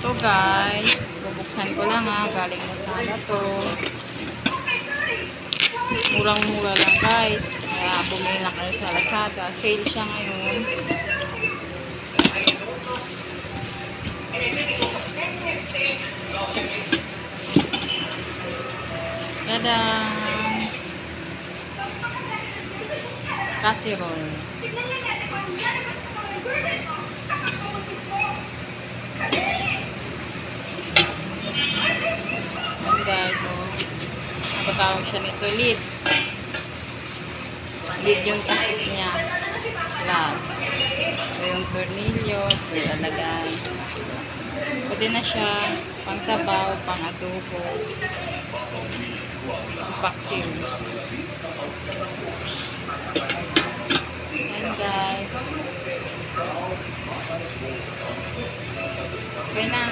To guys, bubuksan ko lang ha, galing na sana to. Murang-mura lang guys, kaya bumili na kayo sa Lazada. Sale siya ngayon. Tadaan! Casserole. Ayan guys, oh. Ano tawag siya nito? Lid. Lid yung takip niya. Plus. So yung tornilyo, so talagang pwede na siya pang sabaw, pang adobo, paksiw. Ayan guys. Okay na.